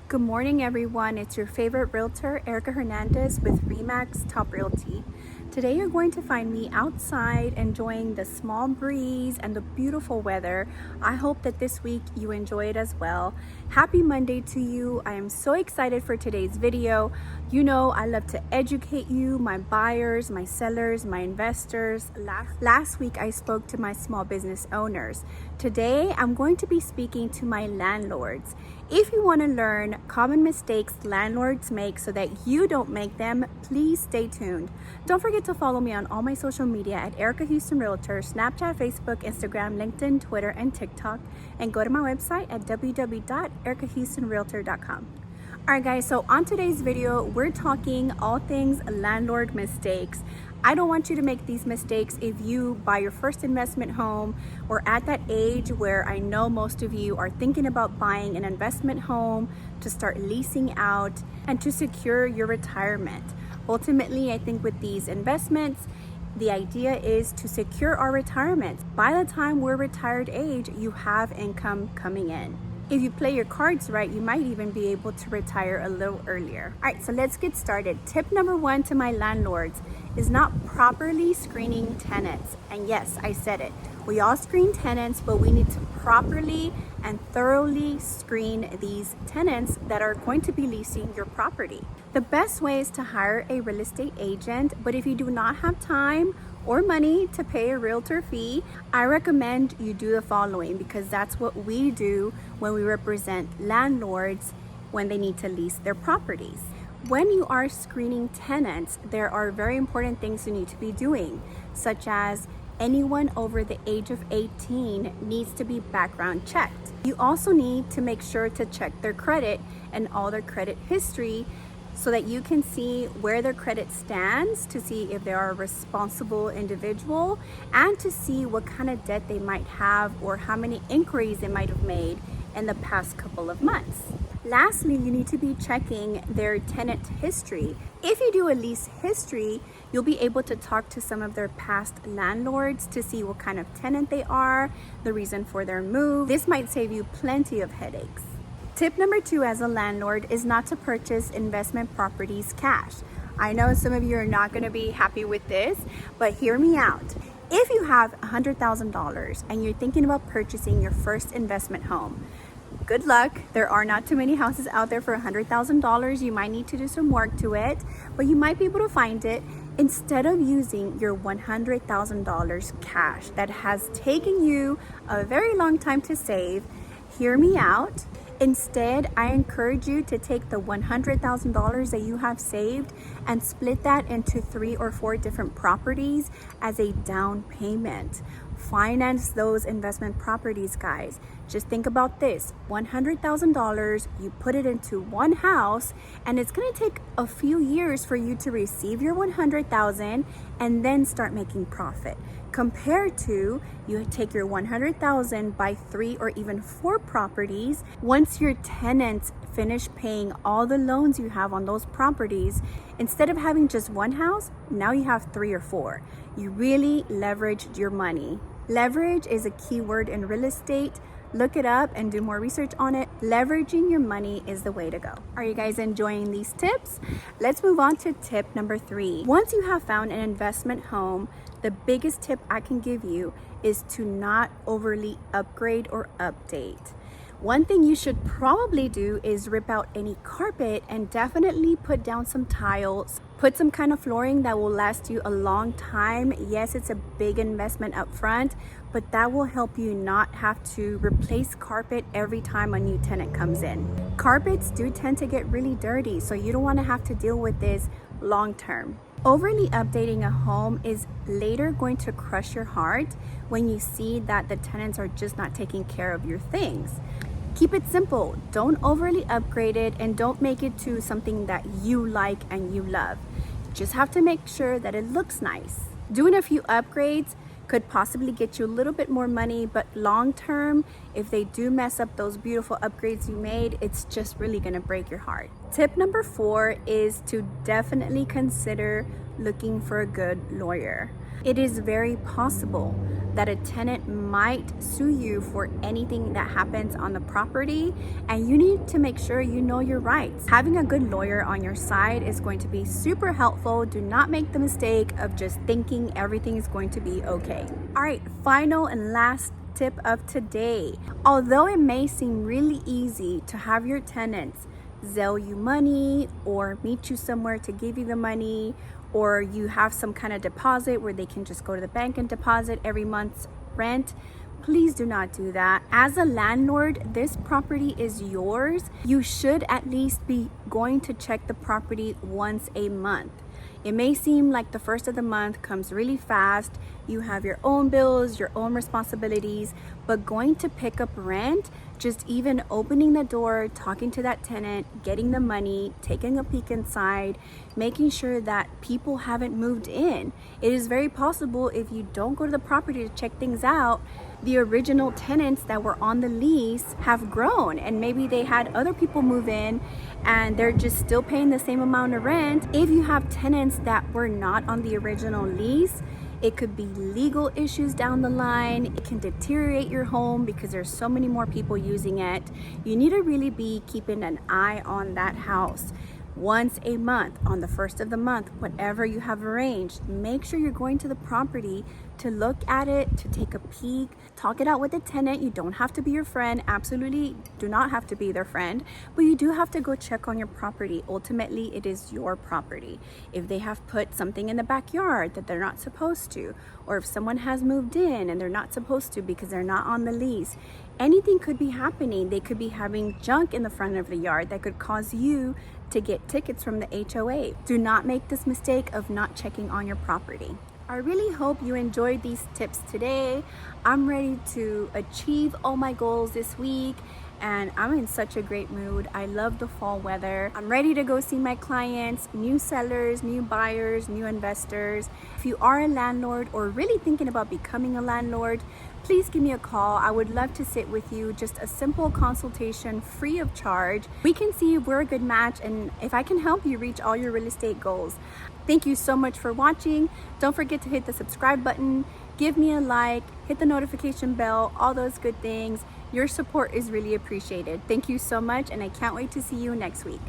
Good morning, everyone. It's your favorite realtor, Erica Hernandez with Remax Top Realty. Today you're going to find me outside enjoying the small breeze and the beautiful weather. I hope that this week you enjoy it as well. Happy Monday to you. I am so excited for today's video. You know I love to educate you, my buyers, my sellers, my investors. Last week I spoke to my small business owners. Today I'm going to be speaking to my landlords. If you want to learn common mistakes landlords make so that you don't make them, please stay tuned. Don't forget to follow me on all my social media at Erica Houston Realtor, Snapchat, Facebook, Instagram, LinkedIn, Twitter, and TikTok. And go to my website at www.erikahoustonrealtor.com. Alright guys, so on today's video, we're talking all things landlord mistakes. I don't want you to make these mistakes if you buy your first investment home or at that age where I know most of you are thinking about buying an investment home to start leasing out and to secure your retirement. Ultimately, I think with these investments, the idea is to secure our retirement. By the time we're retired age, you have income coming in. If you play your cards right, you might even be able to retire a little earlier. All right, so let's get started. Tip number one to my landlords is not properly screening tenants. And yes, I said it. We all screen tenants, but we need to properly and thoroughly screen these tenants that are going to be leasing your property. The best way is to hire a real estate agent, but if you do not have time or money to pay a realtor fee, I recommend you do the following, because that's what we do when we represent landlords when they need to lease their properties. When you are screening tenants, there are very important things you need to be doing, such as anyone over the age of 18 needs to be background checked. You also need to make sure to check their credit and all their credit history so that you can see where their credit stands, to see if they are a responsible individual, and to see what kind of debt they might have or how many inquiries they might have made in the past couple of months. Lastly, you need to be checking their tenant history. If you do a lease history, you'll be able to talk to some of their past landlords to see what kind of tenant they are, the reason for their move. This might save you plenty of headaches. Tip number two as a landlord is not to purchase investment properties cash. I know some of you are not going to be happy with this, but hear me out. If you have $100,000 and you're thinking about purchasing your first investment home, good luck. There are not too many houses out there for $100,000. You might need to do some work to it, but you might be able to find it. Instead of using your $100,000 cash that has taken you a very long time to save, hear me out. Instead, I encourage you to take the $100,000 that you have saved and split that into 3 or 4 different properties as a down payment. Finance those investment properties, guys. Just think about this. $100,000, you put it into one house, and it's going to take a few years for you to receive your $100,000 and then start making profit. Compared to you take your $100,000, buy 3 or even 4 properties. Once your tenants finish paying all the loans you have on those properties, instead of having just one house, now you have 3 or 4. You really leveraged your money. Leverage is a key word in real estate. Look it up and do more research on it. Leveraging your money is the way to go. Are you guys enjoying these tips? Let's move on to tip number 3. Once you have found an investment home, the biggest tip I can give you is to not overly upgrade or update. One thing you should probably do is rip out any carpet and definitely put down some tiles. Put some kind of flooring that will last you a long time. Yes, it's a big investment up front, but that will help you not have to replace carpet every time a new tenant comes in. Carpets do tend to get really dirty, so you don't want to have to deal with this long term. Overly updating a home is later going to crush your heart when you see that the tenants are just not taking care of your things. Keep it simple. Don't overly upgrade it, and don't make it to something that you like and you love. You just have to make sure that it looks nice. Doing a few upgrades could possibly get you a little bit more money, but long term, if they do mess up those beautiful upgrades you made, it's just really gonna break your heart. Tip number 4 is to definitely consider looking for a good lawyer. It is very possible that a tenant might sue you for anything that happens on the property, and you need to make sure you know your rights. Having a good lawyer on your side is going to be super helpful. Do not make the mistake of just thinking everything is going to be okay. All right, final and last tip of today. Although it may seem really easy to have your tenants Zelle you money or meet you somewhere to give you the money, or you have some kind of deposit where they can just go to the bank and deposit every month's rent, please do not do that. As a landlord, this property is yours. You should at least be going to check the property once a month. It may seem like the first of the month comes really fast. You have your own bills, your own responsibilities, but going to pick up rent, just even opening the door, talking to that tenant, getting the money, taking a peek inside, making sure that people haven't moved in. It is very possible if you don't go to the property to check things out, the original tenants that were on the lease have grown, and maybe they had other people move in and they're just still paying the same amount of rent. If you have tenants that were not on the original lease, it could be legal issues down the line. It can deteriorate your home because there's so many more people using it. You need to really be keeping an eye on that house. Once a month, on the first of the month, whatever you have arranged, make sure you're going to the property to look at it, to take a peek, talk it out with the tenant. You don't have to be your friend, absolutely do not have to be their friend, but you do have to go check on your property. Ultimately, it is your property. If they have put something in the backyard that they're not supposed to, or if someone has moved in and they're not supposed to because they're not on the lease, anything could be happening. They could be having junk in the front of the yard that could cause you to get tickets from the HOA. Do not make this mistake of not checking on your property. I really hope you enjoyed these tips today. I'm ready to achieve all my goals this week, and I'm in such a great mood. I love the fall weather. I'm ready to go see my clients, new sellers, new buyers, new investors. If you are a landlord or really thinking about becoming a landlord, please give me a call. I would love to sit with you, just a simple consultation free of charge. We can see if we're a good match and if I can help you reach all your real estate goals. Thank you so much for watching. Don't forget to hit the subscribe button, give me a like, hit the notification bell, all those good things. Your support is really appreciated. Thank you so much, and I can't wait to see you next week.